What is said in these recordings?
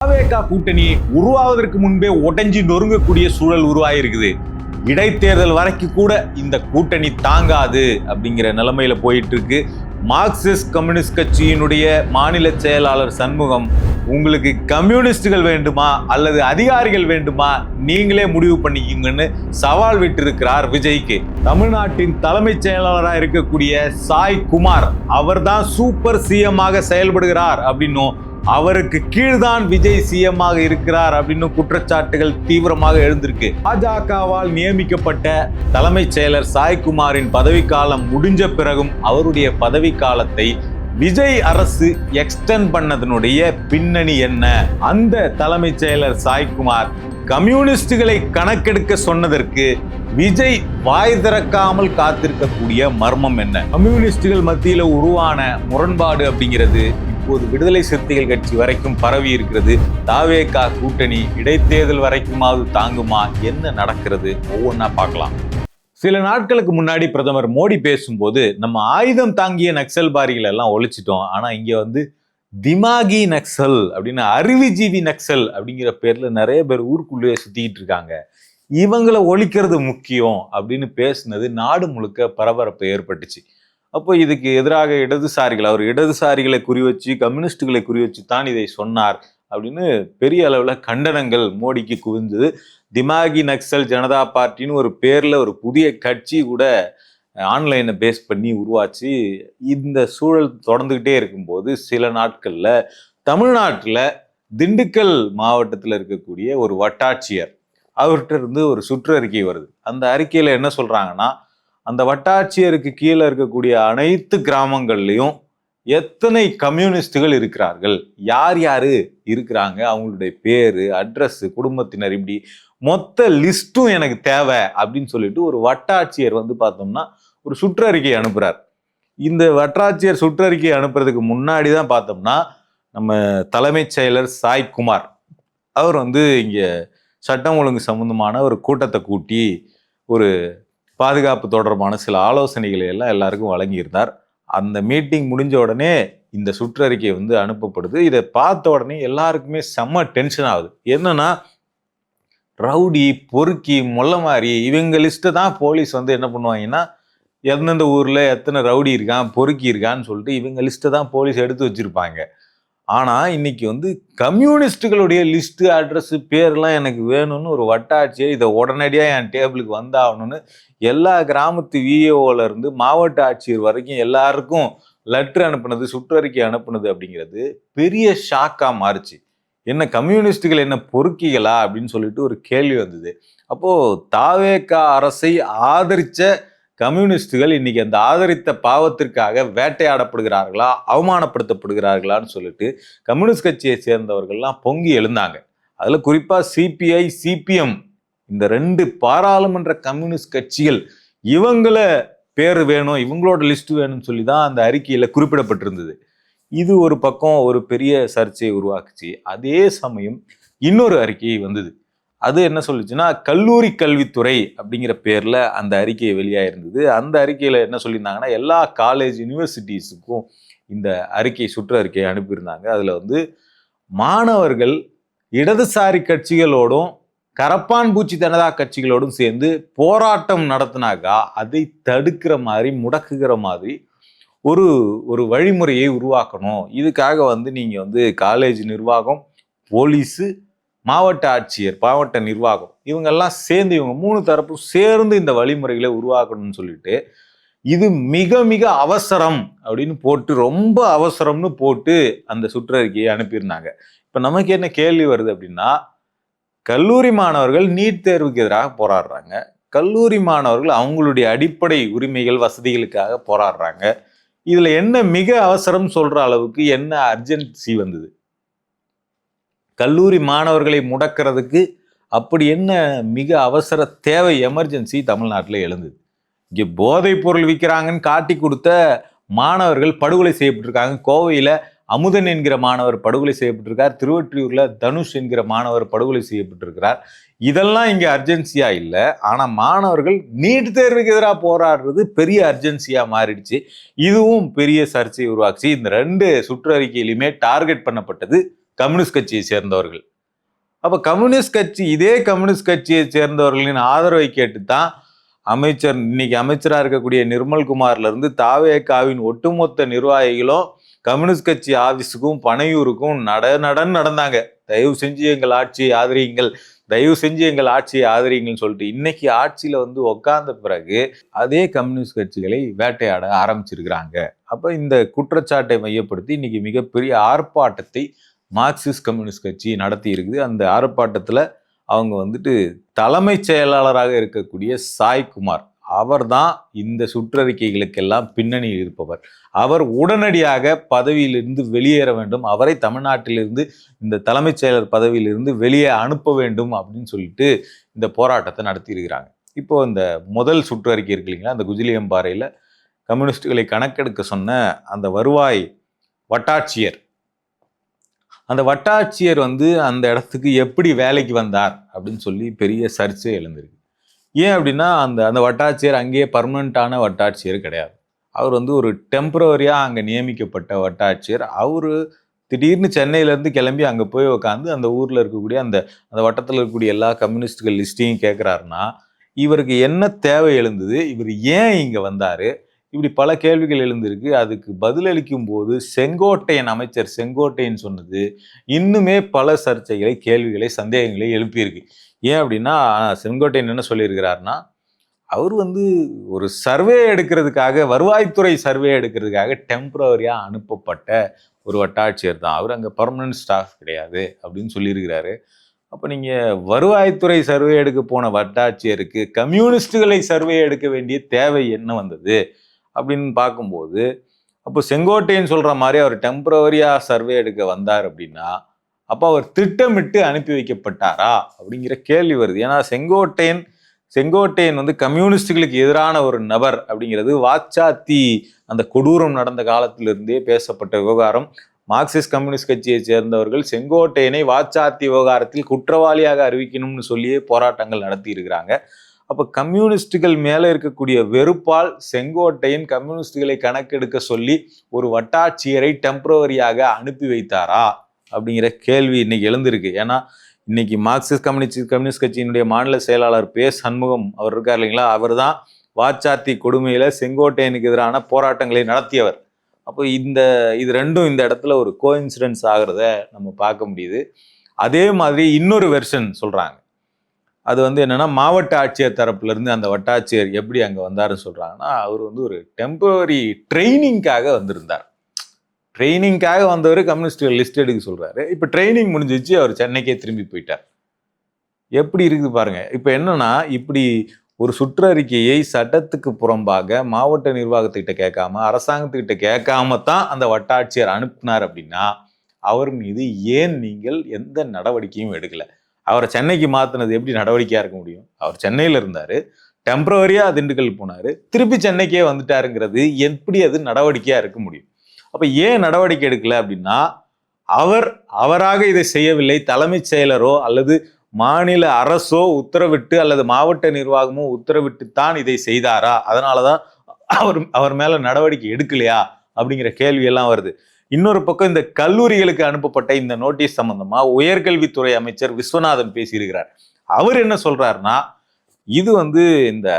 தாவேகா கூட்டணி உருவாவதற்கு முன்பே உடைஞ்சு நொறுங்கக்கூடிய சூழல் உருவாயிருக்குது. இடைத்தேர்தல் வரைக்கும் கூட இந்த கூட்டணி தாங்காது அப்படிங்கிற நிலைமையில போயிட்டு இருக்கு. மார்க்சிஸ்ட் கம்யூனிஸ்ட் கட்சியினுடைய மாநில செயலாளர் சண்முகம், உங்களுக்கு கம்யூனிஸ்டுகள் வேண்டுமா அல்லது அதிகாரிகள் வேண்டுமா, நீங்களே முடிவு பண்ணிக்கிங்கன்னு சவால் விட்டு இருக்கிறார் விஜய்க்கு. தமிழ்நாட்டின் தலைமைச் செயலாளராக இருக்கக்கூடிய சாய் குமார் அவர்தான் சூப்பர் சிஎம் ஆக செயல்படுகிறார் அப்படின்னும், அவருக்கு கீழ்தான் விஜய் சிஎம் ஆக இருக்கிறார் அப்படின்னு குற்றச்சாட்டுகள் தீவிரமாக எழுந்திருக்கு. பாஜகவால் நியமிக்கப்பட்ட தலைமைச் செயலர் சாய்குமாரின் பதவிக்காலம் முடிஞ்ச பிறகும் அவருடைய பதவி காலத்தை விஜய் அரசு எக்ஸ்டெண்ட் பண்ணதனுடைய பின்னணி என்ன? அந்த தலைமைச் செயலர் சாய்குமார் கம்யூனிஸ்டுகளை கணக்கெடுக்க சொன்னதற்கு விஜய் வாய் திறக்காமல் காத்திருக்கக்கூடிய மர்மம் என்ன? கம்யூனிஸ்டுகள் மத்தியில உருவான முரண்பாடு அப்படிங்கிறது இப்போது விடுதலை சிறுத்தைகள் கட்சி வரைக்கும் பரவி இருக்கிறது. தாவேகா கூட்டணி இடைத்தேர்தல் வரைக்குமாவது தாங்குமா? என்ன நடக்கிறது ஒவ்வொன்றா பார்க்கலாம். சில நாட்களுக்கு முன்னாடி பிரதமர் மோடி பேசும்போது, நம்ம ஆயுதம் தாங்கிய நக்சல்பாரிகள் எல்லாம் ஒழிச்சிட்டோம், ஆனா இங்க வந்து திமாகி நக்சல் அப்படின்னு, அறிவுஜீவி நக்சல் அப்படிங்கிற பேர்ல நிறைய பேர் ஊருக்குள்ளேயே சுத்திக்கிட்டு இருக்காங்க, இவங்களை ஒழிக்கிறது முக்கியம் அப்படின்னு பேசுனது நாடு முழுக்க பரபரப்பு ஏற்பட்டுச்சு. அப்போ இதுக்கு எதிராக இடதுசாரிகள், அவர் இடதுசாரிகளை குறி வச்சு கம்யூனிஸ்டுகளை குறி வச்சு தான் இதை சொன்னார் அப்படின்னு பெரிய அளவில் கண்டனங்கள் மோடிக்கு குவிந்தது. திமாகி நக்சல் ஜனதா பார்ட்டின்னு ஒரு பேர்ல ஒரு புதிய கட்சி கூட ஆன்லைனை பேஸ் பண்ணி உருவாச்சு. இந்த சூழல் தொடர்ந்துகிட்டே இருக்கும்போது சில நாட்கள்ல தமிழ்நாட்டில் திண்டுக்கல் மாவட்டத்தில் இருக்கக்கூடிய ஒரு வட்டாட்சியர், அவர்கிட்ட இருந்து ஒரு சுற்றறிக்கை வருது. அந்த அறிக்கையில என்ன சொல்றாங்கன்னா, அந்த வட்டாட்சியருக்கு கீழே இருக்கக்கூடிய அனைத்து கிராமங்கள்லையும் எத்தனை கம்யூனிஸ்டுகள் இருக்கிறார்கள், யார் யாரு இருக்கிறாங்க, அவங்களுடைய பேரு, அட்ரஸ், குடும்பத்தினர், இப்படி மொத்த லிஸ்ட்டும் எனக்கு தேவை அப்படின்னு சொல்லிட்டு ஒரு வட்டாட்சியர் வந்து பார்த்தோம்னா ஒரு சுற்றறிக்கை அனுப்புறார். இந்த வட்டாட்சியர் சுற்றறிக்கை அனுப்புறதுக்கு முன்னாடி தான் பார்த்தோம்னா நம்ம தலைமைச் செயலர் சாய்குமார் அவர் வந்து இங்க சட்டம் ஒழுங்கு சம்பந்தமான ஒரு கூட்டத்தை கூட்டி ஒரு பாதுகாப்பு தொடர்பான சில ஆலோசனைகளை எல்லாம் எல்லாருக்கும் வழங்கியிருந்தார். அந்த மீட்டிங் முடிஞ்ச உடனே இந்த சுற்றறிக்கை வந்து அனுப்பப்படுது. இதை பார்த்த உடனே எல்லாருக்குமே செம்ம டென்ஷன் ஆகுது. என்னன்னா, ரவுடி, பொறுக்கி, மொல்லமாரி இவங்க லிஸ்ட்டை தான் போலீஸ் வந்து என்ன பண்ணுவாங்கன்னா, எந்தெந்த ஊர்ல எத்தனை ரவுடி இருக்கான், பொறுக்கி இருக்கான்னு சொல்லிட்டு இவங்க லிஸ்ட்டை தான் போலீஸ் எடுத்து வச்சிருப்பாங்க. ஆனா இன்னைக்கு வந்து கம்யூனிஸ்டுகளுடைய லிஸ்ட், அட்ரஸ், பேர்லாம் எனக்கு வேணும்னு ஒரு வட்டாட்சியர் இதை உடனடியா என் டேபிளுக்கு வந்தாகணும்னு எல்லா கிராமத்து விஏஓல இருந்து மாவட்ட ஆட்சியர் வரைக்கும் எல்லாருக்கும் லெட்டர் அனுப்புனது, சுற்றறிக்கை அனுப்புனது அப்படிங்கிறது பெரிய ஷாக்கா மாறுச்சு. என்ன கம்யூனிஸ்டுகள் என்ன பொறுக்கிகளா அப்படின்னு சொல்லிட்டு ஒரு கேள்வி வந்தது. அப்போ தாவேகா அரசை ஆதரிச்ச கம்யூனிஸ்டுகள் இன்னைக்கு அந்த ஆதரித்த பாவத்திற்காக வேட்டையாடப்படுகிறார்களா, அவமானப்படுத்தப்படுகிறார்களான்னு சொல்லிட்டு கம்யூனிஸ்ட் கட்சியை சேர்ந்தவர்கள்லாம் பொங்கி எழுந்தாங்க. அதுல குறிப்பா சிபிஐ, சிபிஎம், இந்த ரெண்டு பாராளுமன்ற கம்யூனிஸ்ட் கட்சிகள், இவங்கள பேர் வேணும், இவங்களோட லிஸ்ட் வேணும்னு சொல்லி தான் அந்த அறிக்கையில குறிப்பிடப்பட்டிருந்தது. இது ஒரு பக்கம் ஒரு பெரிய சர்ச்சையை உருவாக்குச்சு. அதே சமயம் இன்னொரு அறிக்கை வந்தது. அது என்ன சொல்லுச்சுன்னா, கல்லூரி கல்வித்துறை அப்படிங்கிற பேர்ல அந்த அறிக்கை வெளியாயிருந்தது. அந்த அறிக்கையில என்ன சொல்லியிருந்தாங்கன்னா, எல்லா காலேஜ், யூனிவர்சிட்டிஸுக்கும் இந்த அறிக்கை, சுற்றறிக்கை அனுப்பியிருந்தாங்க. அதுல வந்து மாணவர்கள் இடதுசாரி கட்சிகளோடும் கரப்பான் பூச்சி ஜனதா கட்சிகளோடும் சேர்ந்து போராட்டம் நடத்தினாக்கா அதை தடுக்கிற மாதிரி, முடக்குகிற மாதிரி ஒரு ஒரு வழிமுறையை உருவாக்கணும். இதுக்காக வந்து நீங்க வந்து காலேஜ் நிர்வாகம், போலீஸு, மாவட்ட ஆட்சியர், மாவட்ட நிர்வாகம், இவங்கெல்லாம் சேர்ந்து, இவங்க மூணு தரப்பும் சேர்ந்து இந்த வழிமுறைகளை உருவாக்கணும்னு சொல்லிட்டு, இது மிக மிக அவசரம் அப்படின்னு போட்டு, ரொம்ப அவசரம்னு போட்டு அந்த சுற்றறிக்கையை அனுப்பியிருந்தாங்க. இப்ப நமக்கு என்ன கேள்வி வருது அப்படின்னா, கல்லூரி மாணவர்கள் நீட் தேர்வுக்கு எதிராக போராடுறாங்க, கல்லூரி மாணவர்கள் அவங்களுடைய அடிப்படை உரிமைகள், வசதிகளுக்காக போராடுறாங்க. இதுல என்ன மிக அவசரம் சொல்ற அளவுக்கு என்ன அர்ஜென்சி வந்தது? கல்லூரி மாணவர்களை முடக்கிறதுக்கு அப்படி என்ன மிக அவசர தேவை, எமர்ஜென்சி தமிழ்நாட்டில் எழுந்தது? இங்கே போதைப் பொருள் விற்கிறாங்கன்னு காட்டி கொடுத்த மாணவர்கள் படுகொலை செய்யப்பட்டிருக்காங்க. கோவையில் அமுதன் என்கிற மாணவர் படுகொலை செய்யப்பட்டிருக்கார். திருவொற்றியூர்ல தனுஷ் என்கிற மாணவர் படுகொலை செய்யப்பட்டிருக்கிறார். இதெல்லாம் இங்கே அர்ஜென்சியா இல்லை. ஆனால் மாணவர்கள் நீட் தேர்வுக்கு எதிராக போராடுறது பெரிய அர்ஜென்சியா மாறிடுச்சு. இதுவும் பெரிய சர்ச்சையை உருவாக்குச்சு. இந்த ரெண்டு சுற்றறிக்கையிலுமே டார்கெட் பண்ணப்பட்டது கம்யூனிஸ்ட் கட்சியை சேர்ந்தவர்கள். அப்ப கம்யூனிஸ்ட் கட்சி, இதே கம்யூனிஸ்ட் கட்சியை சேர்ந்தவர்களின் ஆதரவை கேட்டுத்தான் இன்னைக்கு அமைச்சராக இருக்கக்கூடிய நிர்மல்குமார்ல இருந்து தாவேகாவின் ஒட்டுமொத்த நிர்வாகிகளும் கம்யூனிஸ்ட் கட்சி ஆபீஸுக்கும் பனையூருக்கும் நடந்தாங்க. தயவு செஞ்சு எங்கள் ஆட்சியை ஆதரியுங்கள், தயவு செஞ்சு எங்கள் ஆட்சியை ஆதரிங்கன்னு சொல்லிட்டு இன்னைக்கு ஆட்சியில உட்கார்ந்த பிறகு அதே கம்யூனிஸ்ட் கட்சிகளை வேட்டையாட ஆரம்பிச்சிருக்கிறாங்க. அப்ப இந்த குற்றச்சாட்டை மையப்படுத்தி இன்னைக்கு மிகப்பெரிய ஆர்ப்பாட்டத்தை மார்க்சிஸ்ட் கம்யூனிஸ்ட் கட்சி நடத்தி இருக்குது. அந்த ஆர்ப்பாட்டத்துல அவங்க தலைமைச் செயலாளராக இருக்கக்கூடிய சாய்குமார், அவர் தான் இந்த சுற்றறிக்கைகளுக்கெல்லாம் பின்னணியில் இருப்பவர். அவர் உடனடியாக பதவியிலிருந்து வெளியேற வேண்டும், அவரை தமிழ்நாட்டிலிருந்து இந்த தலைமைச் செயலர் பதவியிலிருந்து வெளியே அனுப்ப வேண்டும் அப்படின்னு சொல்லிட்டு இந்த போராட்டத்தை நடத்தி இருக்கிறாங்க. இப்போ இந்த முதல் சுற்றறிக்கை இருக்கு இல்லைங்களா, அந்த குஜிலியம்பாறையில் கம்யூனிஸ்டுகளை கணக்கெடுக்க சொன்ன அந்த வருவாய் வட்டாட்சியர், அந்த வட்டாட்சியர் அந்த இடத்துக்கு எப்படி வேலைக்கு வந்தார் அப்படின்னு சொல்லி பெரிய சர்ச்சை எழுந்திருக்கு. ஏன் அப்படின்னா அந்த வட்டாட்சியர் அங்கேயே பர்மனண்டான வட்டாட்சியர் கிடையாது. அவர் ஒரு டெம்பரவரியாக அங்கே நியமிக்கப்பட்ட வட்டாட்சியர். அவர் திடீர்னு சென்னையிலேருந்து கிளம்பி அங்கே போய் உட்காந்து அந்த ஊரில் இருக்கக்கூடிய அந்த வட்டத்தில் இருக்கக்கூடிய எல்லா கம்யூனிஸ்டுகள் லிஸ்ட்டையும் கேட்குறாருன்னா இவருக்கு என்ன தேவை எழுந்தது, இவர் ஏன் இங்கே வந்தார், இப்படி பல கேள்விகள் எழுந்திருக்கு. அதுக்கு பதிலளிக்கும் போது அமைச்சர் செங்கோட்டையன் சொன்னது இன்னுமே பல சர்ச்சைகளை, கேள்விகளை, சந்தேகங்களை எழுப்பியிருக்கு. ஏன் அப்படின்னா செங்கோட்டையன் என்ன சொல்லியிருக்கிறாருன்னா, அவர் ஒரு சர்வே எடுக்கிறதுக்காக, வருவாய்த்துறை சர்வே எடுக்கிறதுக்காக டெம்பரவரியாக அனுப்பப்பட்ட ஒரு வட்டாட்சியர் தான், அவர் அங்கே பர்மனன்ட் ஸ்டாஃப் கிடையாது அப்படின்னு சொல்லியிருக்கிறாரு. அப்போ நீங்கள் வருவாய்த்துறை சர்வே எடுக்க போன வட்டாட்சியருக்கு கம்யூனிஸ்டுகளை சர்வே எடுக்க வேண்டிய தேவை என்ன வந்தது அப்படின்னு பார்க்கும்போது, அப்போ செங்கோட்டையன் சொல்கிற மாதிரி அவர் டெம்பரவரியாக சர்வே எடுக்க வந்தார் அப்படின்னா அப்போ அவர் திட்டமிட்டு அனுப்பி வைக்கப்பட்டாரா அப்படிங்கிற கேள்வி வருது. ஏன்னா செங்கோட்டையன் கம்யூனிஸ்டுகளுக்கு எதிரான ஒரு நபர் அப்படிங்கிறது வாச்சாத்தி அந்த கொடூரம் நடந்த காலத்திலிருந்தே பேசப்பட்ட விவகாரம். மார்க்சிஸ்ட் கம்யூனிஸ்ட் கட்சியை சேர்ந்தவர்கள் செங்கோட்டையனை வாச்சாத்தி விவகாரத்தில் குற்றவாளியாக அறிவிக்கணும்னு சொல்லியே போராட்டங்கள் நடத்தி இருக்கிறாங்க. அப்போ கம்யூனிஸ்டுகள் மேலே இருக்கக்கூடிய வெறுப்பால் செங்கோட்டையன் கம்யூனிஸ்டுகளை கணக்கெடுக்க சொல்லி ஒரு வட்டாட்சியரை டெம்பரவரியாக அனுப்பி வைத்தாரா அப்படிங்கிற கேள்வி இன்னைக்கு எழுந்திருக்கு. ஏன்னா இன்னைக்கு மார்க்சிஸ்ட் கம்யூனிஸ்ட் கட்சியினுடைய மாநில செயலாளர் பே சண்முகம் அவர் இருக்கார் இல்லைங்களா, அவர் தான் வாச்சாத்தி கொடுமையில செங்கோட்டையனுக்கு எதிரான போராட்டங்களை நடத்தியவர். அப்போ இது ரெண்டும் இந்த இடத்துல ஒரு கோஇன்சிடென்ஸ் ஆகிறத நம்ம பார்க்க முடியுது. அதே மாதிரி இன்னொரு வெர்ஷன் சொல்றாங்க. அது என்னன்னா, மாவட்ட ஆட்சியர் தரப்புல இருந்து அந்த வட்டாட்சியர் எப்படி அங்க வந்தாருன்னு சொல்றாங்கன்னா, அவர் ஒரு டெம்பரரி ட்ரைனிங்காக வந்திருந்தார். ட்ரைனிங்காக வந்தவர் கம்யூனிஸ்ட் லிஸ்ட் எடுக்க சொல்றாரு. இப்ப ட்ரைனிங் முடிஞ்சிச்சு, அவர் சென்னைக்கே திரும்பி போயிட்டார். எப்படி இருக்குது பாருங்க. இப்ப என்னன்னா, இப்படி ஒரு சுற்றறிக்கையை சட்டத்துக்கு புறம்பாக மாவட்ட நிர்வாகத்துக்கிட்ட கேட்காம, அரசாங்கத்துக்கிட்ட கேட்காம தான் அந்த வட்டாட்சியர் அனுப்பினார் அப்படின்னா அவர் மீது ஏன் நீங்கள் எந்த நடவடிக்கையும் எடுக்கல? அவரை சென்னைக்கு மாத்தினது எப்படி நடவடிக்கையா இருக்க முடியும்? அவர் சென்னையில இருந்தாரு, டெம்பரவரியா திண்டுக்கல் போனாரு, திருப்பி சென்னைக்கே வந்துட்டாருங்கிறது எப்படி அது நடவடிக்கையா இருக்க முடியும்? அப்ப ஏன் நடவடிக்கை எடுக்கல அப்படின்னா, அவராக இதை செய்யவில்லை. தலைமைச் செயலரோ அல்லது மாநில அரசோ உத்தரவிட்டு அல்லது மாவட்ட நிர்வாகமோ உத்தரவிட்டு தான் இதை செய்தாரா? அதனாலதான் அவர் மேல நடவடிக்கை எடுக்கலையா அப்படிங்கிற கேள்வி எல்லாம் வருது. இன்னொரு பக்கம் இந்த கல்லூரிகளுக்கு அனுப்பப்பட்ட இந்த நோட்டீஸ் சம்பந்தமா உயர்கல்வித்துறை அமைச்சர் விஸ்வநாதன் பேசியிருக்கிறார். அவர் என்ன சொல்றாருன்னா, இது இந்த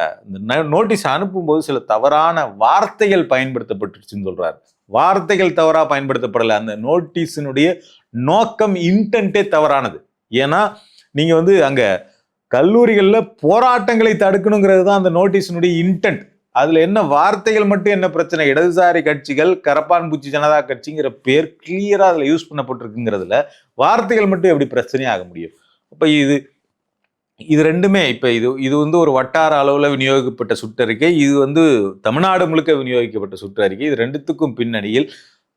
நோட்டீஸ் அனுப்பும்போது சில தவறான வார்த்தைகள் பயன்படுத்தப்பட்டுருச்சுன்னு சொல்றாரு. வார்த்தைகள் தவறா பயன்படுத்தப்படலை, அந்த நோட்டீஸினுடைய நோக்கம், இன்டென்ட்டே தவறானது. ஏன்னா நீங்க அங்க கல்லூரிகள்ல போராட்டங்களை தடுக்கணுங்கிறது தான் அந்த நோட்டீஸினுடைய இன்டென்ட். அதுல என்ன வார்த்தைகள் மட்டும் என்ன பிரச்சனை? இடதுசாரி கட்சிகள், கரப்பான் பூச்சி ஜனதா கட்சிங்கிற பேர் கிளியரா அதுல யூஸ் பண்ணப்பட்டிருக்குங்கிறதுல வார்த்தைகள் மட்டும் எப்படி பிரச்சனையாக முடியும்? அப்ப இது ரெண்டுமே இப்ப இது ஒரு வட்டார அளவுல விநியோகிக்கப்பட்ட சுற்றறிக்கை, இது தமிழ்நாடு முழுக்க விநியோகிக்கப்பட்ட சுற்றறிக்கை. இது ரெண்டுத்துக்கும் பின்னணியில்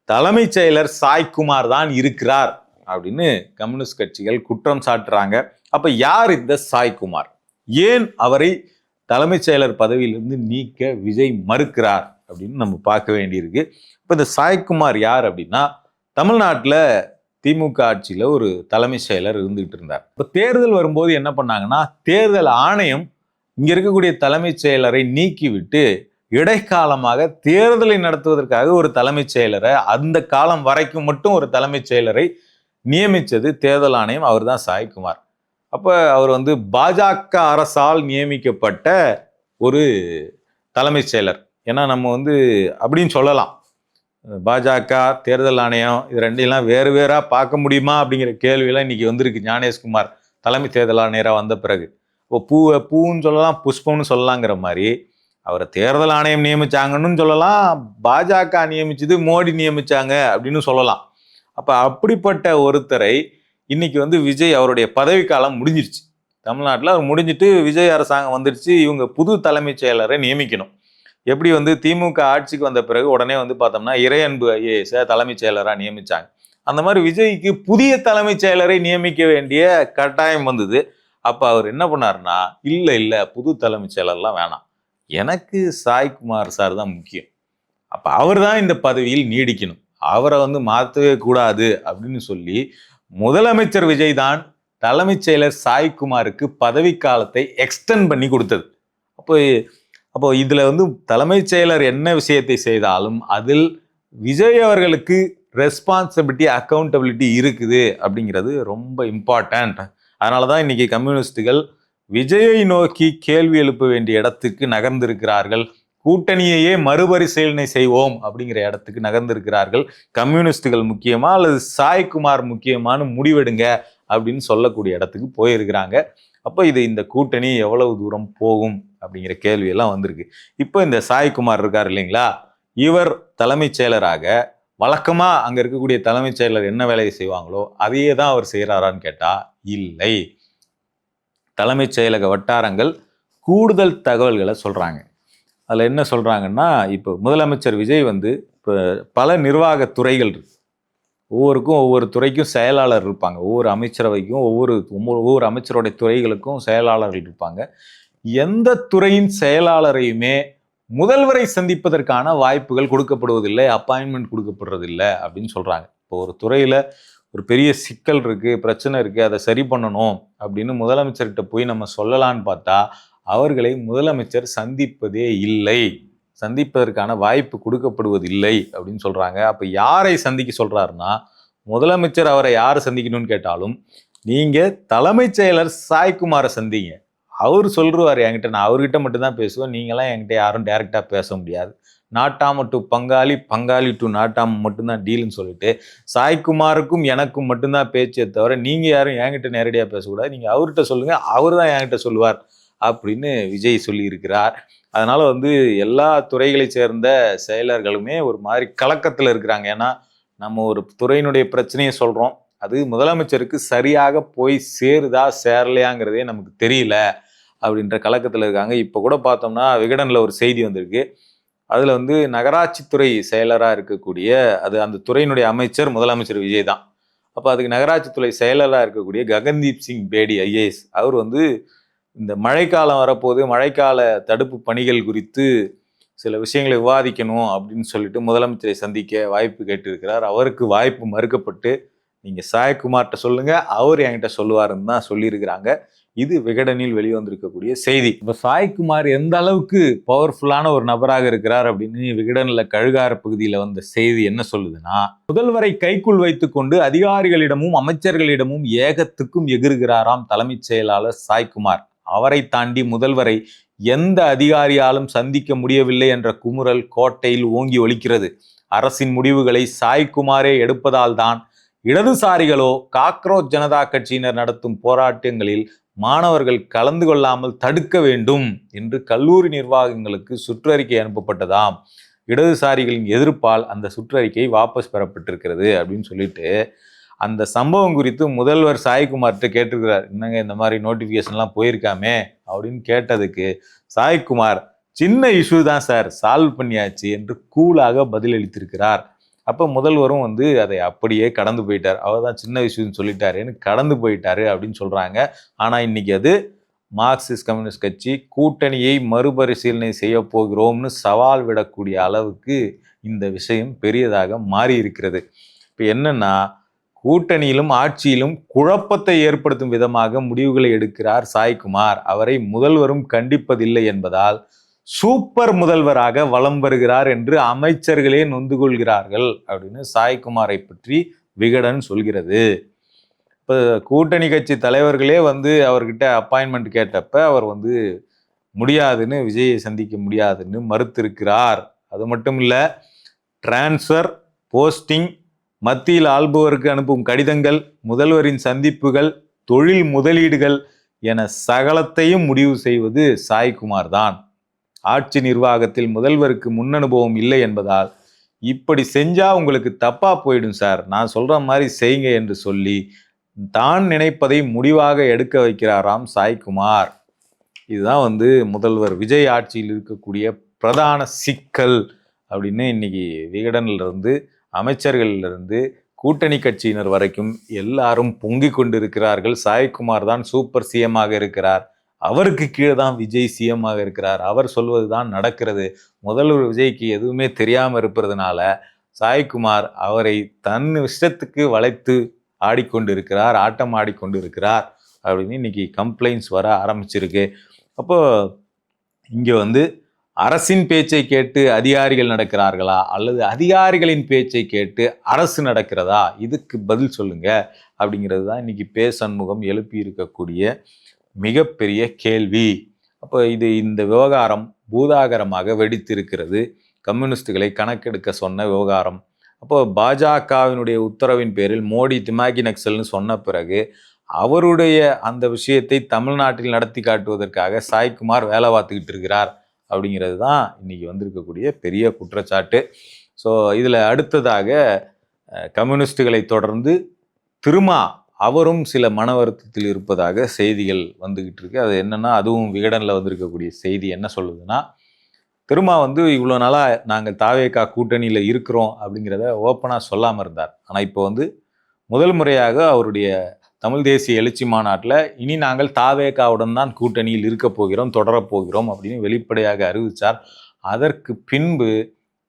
தலைமைச் செயலர் சாய்குமார் தான் இருக்கிறார் அப்படின்னு கம்யூனிஸ்ட் கட்சிகள் குற்றம் சாட்டுறாங்க. அப்ப யார் இந்த சாய்குமார்? ஏன் அவரை தலைமைச் செயலர் பதவியிலிருந்து நீக்க விஜய் மறுக்கிறார் அப்படின்னு நம்ம பார்க்க வேண்டியிருக்கு. இப்போ இந்த சாய்குமார் யார் அப்படின்னா, தமிழ்நாட்டில் திமுக ஆட்சியில் ஒரு தலைமைச் செயலர் இருந்துகிட்டு இருந்தார். இப்போ தேர்தல் வரும்போது என்ன பண்ணாங்கன்னா, தேர்தல் ஆணையம் இங்க இருக்கக்கூடிய தலைமைச் செயலரை நீக்கிவிட்டு இடைக்காலமாக தேர்தலை நடத்துவதற்காக ஒரு தலைமைச் செயலரை, அந்த காலம் வரைக்கும் மட்டும் ஒரு தலைமைச் செயலரை நியமித்தது தேர்தல் ஆணையம், அவர் தான் சாய்குமார். அப்போ அவர் வந்து பாஜக அரசால் நியமிக்கப்பட்ட ஒரு தலைமைச் செயலர். ஏன்னா நம்ம வந்து அப்படின்னு சொல்லலாம், பாஜக தேர்தல் ஆணையம் இது ரெண்டையெல்லாம் வேறு வேறாக பார்க்க முடியுமா அப்படிங்கிற கேள்வியெல்லாம் இன்னைக்கு வந்திருக்கு. ஞானேஷ்குமார் தலைமை தேர்தல் ஆணையராக வந்த பிறகு இப்போ பூன்னு சொல்லலாம், புஷ்பம்னு சொல்லலாங்கிற மாதிரி அவரை தேர்தல் ஆணையம் நியமிச்சாங்கன்னு சொல்லலாம், பாஜக நியமிச்சது மோடி நியமிச்சாங்க அப்படின்னு சொல்லலாம். அப்போ அப்படிப்பட்ட ஒருத்தரை இன்னைக்கு வந்து விஜய் அவருடைய பதவிக்காலம் முடிஞ்சிருச்சு. தமிழ்நாட்டில் அவர் முடிஞ்சிட்டு விஜய் அரசாங்கம் வந்துருச்சு. இவங்க புது தலைமைச் செயலரை நியமிக்கணும். எப்படி வந்து திமுக ஆட்சிக்கு வந்த பிறகு உடனே வந்து பார்த்தோம்னா இறையன்பு ஐஏஎஸ் தலைமைச் செயலராக நியமிச்சாங்க, அந்த மாதிரி விஜய்க்கு புதிய தலைமைச் செயலரை நியமிக்க வேண்டிய கட்டாயம் வந்தது. அப்போ அவர் என்ன பண்ணாருன்னா, இல்லை புது தலைமைச் செயலர்லாம் வேணாம், எனக்கு சாய்குமார் சார் தான் முக்கியம், அப்போ அவர் தான் இந்த பதவியில் நீடிக்கணும், அவரை வந்து மாற்றவே கூடாது அப்படின்னு சொல்லி முதலமைச்சர் விஜய் தான் தலைமைச் செயலர் சாய்குமாருக்கு பதவிக்காலத்தை எக்ஸ்டெண்ட் பண்ணி கொடுத்தது. அப்போ இதுல வந்து தலைமைச் செயலர் என்ன விஷயத்தை செய்தாலும் அதில் விஜய் அவர்களுக்கு ரெஸ்பான்சிபிலிட்டி, அக்கௌண்டபிலிட்டி இருக்குது அப்படிங்கிறது ரொம்ப இம்பார்ட்டன்ட். அதனால தான் இன்னைக்கு கம்யூனிஸ்டுகள் விஜயை நோக்கி கேள்வி எழுப்ப வேண்டிய இடத்துக்கு நகர்ந்திருக்கிறார்கள். கூட்டணியையே மறுபரிசீலனை செய்வோம் அப்படிங்கிற இடத்துக்கு நகர்ந்திருக்கிறார்கள். கம்யூனிஸ்டுகள் முக்கியமா அல்லது சாய்குமார் முக்கியமானு முடிவெடுங்க அப்படின்னு சொல்லக்கூடிய இடத்துக்கு போயிருக்கிறாங்க. அப்போ இந்த கூட்டணி எவ்வளவு தூரம் போகும் அப்படிங்கிற கேள்வியெல்லாம் வந்திருக்கு. இப்போ இந்த சாய்குமார் இருக்கார் இல்லைங்களா, இவர் தலைமைச் செயலராக வழக்கமா அங்க இருக்கக்கூடிய தலைமைச் செயலர் என்ன வேலையை செய்வாங்களோ அதையே தான் அவர் செய்யறாரான்னு கேட்டா இல்லை. தலைமைச் செயலக வட்டாரங்கள் கூடுதல் தகவல்களை சொல்றாங்க. அதுல என்ன சொல்றாங்கன்னா, இப்போ முதலமைச்சர் விஜய் வந்து இப்போ பல நிர்வாக துறைகள் இருக்கு, ஒவ்வொரு துறைக்கும் செயலாளர் இருப்பாங்க, ஒவ்வொரு அமைச்சரவைக்கும் ஒவ்வொரு அமைச்சருடைய துறைகளுக்கும் செயலாளர்கள் இருப்பாங்க. எந்த துறையின் செயலாளரையுமே முதல்வரை சந்திப்பதற்கான வாய்ப்புகள் கொடுக்கப்படுவதில்லை, அப்பாயின்மெண்ட் கொடுக்கப்படுறதில்லை அப்படின்னு சொல்றாங்க. இப்போ ஒரு துறையில ஒரு பெரிய சிக்கல் இருக்கு, பிரச்சனை இருக்கு, அதை சரி பண்ணணும் அப்படின்னு முதலமைச்சர்கிட்ட போய் நம்ம சொல்லலான்னு பார்த்தா அவர்களை முதலமைச்சர் சந்திப்பதே இல்லை, சந்திப்பதற்கான வாய்ப்பு கொடுக்கப்படுவதில்லை அப்படின்னு சொல்றாங்க. அப்ப யாரை சந்திக்க சொல்றாருன்னா, முதலமைச்சர் அவரை யாரை சந்திக்கணும்னு கேட்டாலும் நீங்க தலைமைச் செயலர் சாய்குமாரை சந்திங்க, அவர் சொல்றாரு என்கிட்ட, நான் அவர்கிட்ட மட்டும்தான் பேசுவேன், நீங்களாம் என்கிட்ட யாரும் டைரக்டா பேச முடியாது, நாட்டாம டு பங்காளி, பங்காளி டு நாட்டாம மட்டும்தான் டீல்னு சொல்லிட்டு சாய்குமாருக்கும் எனக்கும் மட்டும்தான் பேச்சே தவிர நீங்க யாரும் என்கிட்ட நேரடியாக பேசக்கூடாது, நீங்க அவர்கிட்ட சொல்லுங்க, அவர் தான் என்கிட்ட சொல்லுவார் அப்படின்னு விஜய் சொல்லி இருக்கிறார். அதனால வந்து எல்லா துறைகளை சேர்ந்த செயலர்களுமே ஒரு மாதிரி கலக்கத்தில் இருக்கிறாங்க. ஏன்னா நம்ம ஒரு துறையினுடைய பிரச்சனையை சொல்றோம், அது முதலமைச்சருக்கு சரியாக போய் சேருதா சேரலையாங்கிறதே நமக்கு தெரியல அப்படின்ற கலக்கத்தில் இருக்காங்க. இப்போ கூட பார்த்தோம்னா விகடனில் ஒரு செய்தி வந்திருக்கு. அதில் வந்து நகராட்சித்துறை செயலராக இருக்கக்கூடிய அந்த துறையினுடைய அமைச்சர் முதலமைச்சர் விஜய் தான். அப்போ அதுக்கு நகராட்சித்துறை செயலராக இருக்கக்கூடிய ககன்தீப் சிங் பேடி ஐஏஎஸ் அவர் வந்து இந்த மழைக்காலம் வரப்போது மழைக்கால தடுப்பு பணிகள் குறித்து சில விஷயங்களை விவாதிக்கணும் அப்படின்னு சொல்லிட்டு முதலமைச்சரை சந்திக்க வாய்ப்பு கேட்டிருக்கிறார். அவருக்கு வாய்ப்பு மறுக்கப்பட்டு நீங்கள் சாய்குமார்கிட்ட சொல்லுங்க, அவர் என்கிட்ட சொல்லுவாருன்னு தான் சொல்லியிருக்கிறாங்க. இது விகடனில் வெளிவந்திருக்கக்கூடிய செய்தி. இப்போ சாய்குமார் எந்த அளவுக்கு பவர்ஃபுல்லான ஒரு நபராக இருக்கிறார் அப்படின்னு விகடனில் கழுகார பகுதியில் வந்த செய்தி என்ன சொல்லுதுன்னா, முதல்வரை கைக்குள் வைத்துக்கொண்டு அதிகாரிகளிடமும் அமைச்சர்களிடமும் ஏகத்துக்கும் எகிறுகிறாராம் தலைமைச் செயலாளர் சாய்குமார். அவரை தாண்டி முதல்வரை எந்த அதிகாரியாலும் சந்திக்க முடியவில்லை என்ற குமுறல் கோட்டையில் ஓங்கி ஒலிக்கிறது. அரசின் முடிவுகளை சாய்குமாரே எடுப்பதால் தான் இடதுசாரிகளோ காக்ரோச் ஜனதா கட்சியினர் நடத்தும் போராட்டங்களில் மாணவர்கள் கலந்து கொள்ளாமல் தடுக்க வேண்டும் என்று கல்லூரி நிர்வாகங்களுக்கு சுற்றறிக்கை அனுப்பப்பட்டதாம். இடதுசாரிகளின் எதிர்ப்பால் அந்த சுற்றறிக்கை வாபஸ் பெறப்பட்டிருக்கிறது அப்படின்னு சொல்லிட்டு அந்த சம்பவம் குறித்து முதல்வர் சாய்குமார்கிட்ட கேட்டிருக்கிறார். என்னங்க இந்த மாதிரி நோட்டிஃபிகேஷன்லாம் போயிருக்காமே அப்படின்னு கேட்டதுக்கு சாய்குமார் சின்ன இஷ்யூ தான் சார், சால்வ் பண்ணியாச்சு என்று கூலாக பதிலளித்திருக்கிறார். அப்போ முதல்வரும் வந்து அதை அப்படியே கடந்து போயிட்டார். அவர் தான் சின்ன இஷ்யூன்னு சொல்லிட்டாருன்னு கடந்து போயிட்டாரு அப்படின்னு சொல்றாங்க. ஆனால் இன்னைக்கு அது மார்க்சிஸ்ட் கம்யூனிஸ்ட் கட்சி கூட்டணியை மறுபரிசீலனை செய்ய போகிறோம்னு சவால் விடக்கூடிய அளவுக்கு இந்த விஷயம் பெரியதாக மாறி இருக்கிறது. இப்போ என்னன்னா, கூட்டணியிலும் ஆட்சியிலும் குழப்பத்தை ஏற்படுத்தும் விதமாக முடிவுகளை எடுக்கிறார் சாய்குமார். அவரை முதல்வரும் கண்டிப்பதில்லை என்பதால் சூப்பர் முதல்வராக வலம் வருகிறார் என்று அமைச்சர்களே நொந்து கொள்கிறார்கள் அப்படின்னு சாய்குமாரை பற்றி விகடன் சொல்கிறது. இப்போ கூட்டணி கட்சி தலைவர்களே வந்து அவர்கிட்ட அப்பாயின்மெண்ட் கேட்டப்ப அவர் வந்து முடியாதுன்னு, விஜயை சந்திக்க முடியாதுன்னு மறுத்திருக்கிறார். அது மட்டும் இல்ல, டிரான்ஸ்ஃபர், போஸ்டிங், மத்தியில் ஆள்பவருக்கு அனுப்பும் கடிதங்கள், முதல்வரின் சந்திப்புகள், தொழில் முதலீடுகள் என சகலத்தையும் முடிவு செய்வது சாய்குமார் தான். ஆட்சி நிர்வாகத்தில் முதல்வருக்கு முன் அனுபவம் இல்லை என்பதால் இப்படி செஞ்சா உங்களுக்கு தப்பா போயிடும் சார், நான் சொல்ற மாதிரி செய்யுங்க என்று சொல்லி தான் நினைப்பதை முடிவாக எடுக்க வைக்கிறாராம் சாய்குமார். இதுதான் வந்து முதல்வர் விஜய் ஆட்சியில் இருக்கக்கூடிய பிரதான சிக்கல் அப்படின்னு இன்னைக்கு விகடன்ல இருந்து, அமைச்சர்கள்ல இருந்து, கூட்டணி கட்சியினர் வரைக்கும் எல்லாரும் பொங்கி கொண்டிருக்கிறார்கள். சாய்குமார் தான் சூப்பர் சிஎம்மாக இருக்கிறார், அவருக்கு கீழே தான் விஜய் சிஎம்மாக இருக்கிறார், அவர் சொல்வது தான் நடக்கிறது, முதல்வர் விஜய்க்கு எதுவுமே தெரியாம இருப்பதுனால சாய்குமார் அவரை தன் இஷ்டத்துக்கு வளைத்து ஆடிக்கொண்டிருக்கிறார், ஆட்டம் ஆடிக்கொண்டிருக்கிறார் அப்படின்னு இன்னைக்கு கம்ப்ளைண்ட்ஸ் வர ஆரம்பிச்சிருக்கு. அப்போ இங்க வந்து அரசின் பேச்சை கேட்டு அதிகாரிகள் நடக்கிறார்களா, அல்லது அதிகாரிகளின் பேச்சை கேட்டு அரசு நடக்கிறதா, இதுக்கு பதில் சொல்லுங்க அப்படிங்கிறது தான் இன்னைக்கு பே சண்முகம் எழுப்பி இருக்கக்கூடிய மிகப்பெரிய கேள்வி. அப்போ இந்த விவகாரம் பூதாகரமாக வெடித்திருக்கிறது. கம்யூனிஸ்டுகளை கணக்கெடுக்க சொன்ன விவகாரம். அப்போ பாஜகவினுடைய உத்தரவின் பேரில் மோடி திமாகி நக்சல்னு சொன்ன பிறகு அவருடைய அந்த விஷயத்தை தமிழ்நாட்டில் நடத்தி காட்டுவதற்காக சாய்குமார் வேலை பார்த்துக்கிட்டு இருக்கிறார் அப்படிங்கிறது தான் இன்னைக்கு வந்திருக்கக்கூடிய பெரிய குற்றச்சாட்டு. ஸோ இதில் அடுத்ததாக கம்யூனிஸ்டுகளை தொடர்ந்து திருமா அவரும் சில மன வருத்தத்தில் இருப்பதாக செய்திகள் வந்துகிட்டு இருக்கு. அது என்னன்னா, அதுவும் விகடனில் வந்திருக்கக்கூடிய செய்தி என்ன சொல்லுதுன்னா, திருமா வந்து இவ்வளோ நாளாக நாங்கள் தாவேகா கூட்டணியில் இருக்கிறோம் அப்படிங்கிறத ஓப்பனாக சொல்லாமல் இருந்தார். ஆனால் இப்போ வந்து முதல் முறையாக அவருடைய தமிழ் தேசிய எழுச்சி மாநாட்டில் இனி நாங்கள் தாவேகாவுடன் தான் கூட்டணியில் இருக்க போகிறோம், தொடரப்போகிறோம் அப்படின்னு வெளிப்படையாக அறிவித்தார். அதற்கு பின்பு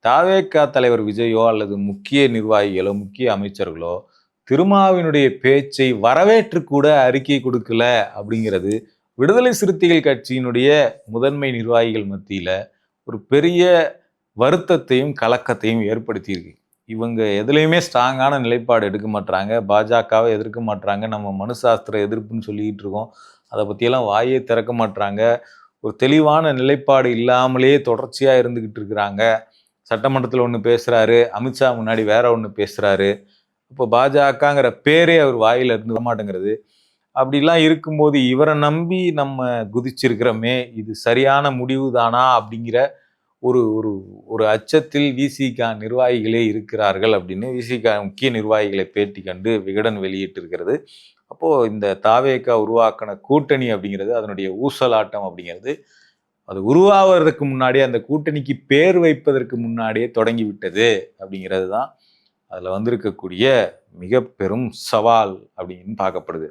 தாவேகா தலைவர் விஜயோ அல்லது முக்கிய நிர்வாகிகளோ முக்கிய அமைச்சர்களோ திருமாவினுடைய பேச்சை வரவேற்று கூட அறிக்கை கொடுக்கல அப்படிங்கிறது விடுதலை சிறுத்தைகள் கட்சியினுடைய முதன்மை நிர்வாகிகள் மத்தியில ஒரு பெரிய வருத்தத்தையும் கலக்கத்தையும் ஏற்படுத்தியிருக்கு. இவங்க எதுலையுமே ஸ்ட்ராங்கான நிலைப்பாடு எடுக்க மாட்டாங்க, பாஜகவை எதிர்க்க மாட்டாங்க, நம்ம மனுசாஸ்திர எதிர்ப்புன்னு சொல்லிக்கிட்டு இருக்கோம், அதை பற்றியெல்லாம் வாயே திறக்க மாட்டாங்க, ஒரு தெளிவான நிலைப்பாடு இல்லாமலே தொடர்ச்சியாக இருந்துக்கிட்டு இருக்கிறாங்க. சட்டமன்றத்தில் ஒன்று பேசுகிறாரு, அமித்ஷா முன்னாடி வேற ஒன்று பேசுகிறாரு. இப்போ பாஜகங்கிற பேரே அவர் வாயில இருந்து வரமாட்டேங்கிறது. அப்படிலாம் இருக்கும்போது இவரை நம்பி நம்ம குதிச்சிருக்கிறோமே, இது சரியான முடிவு தானா அப்படிங்கிற ஒரு ஒரு ஒரு அச்சத்தில் விசிக நிர்வாகிகளே இருக்கிறார்கள் அப்படின்னு விசிக முக்கிய நிர்வாகிகளை பேட்டி கண்டு விகடன் வெளியிட்டு இருக்கிறது. அப்போ இந்த தாவேகா உருவாக்கின கூட்டணி அப்படிங்கிறது, அதனுடைய ஊசலாட்டம் அப்படிங்கிறது, அது உருவாவதற்கு முன்னாடியே, அந்த கூட்டணிக்கு பேர் வைப்பதற்கு முன்னாடியே தொடங்கி விட்டது அப்படிங்கிறது தான் அதில் வந்திருக்கக்கூடிய மிக பெரும் சவால் அப்படின்னு பார்க்கப்படுது.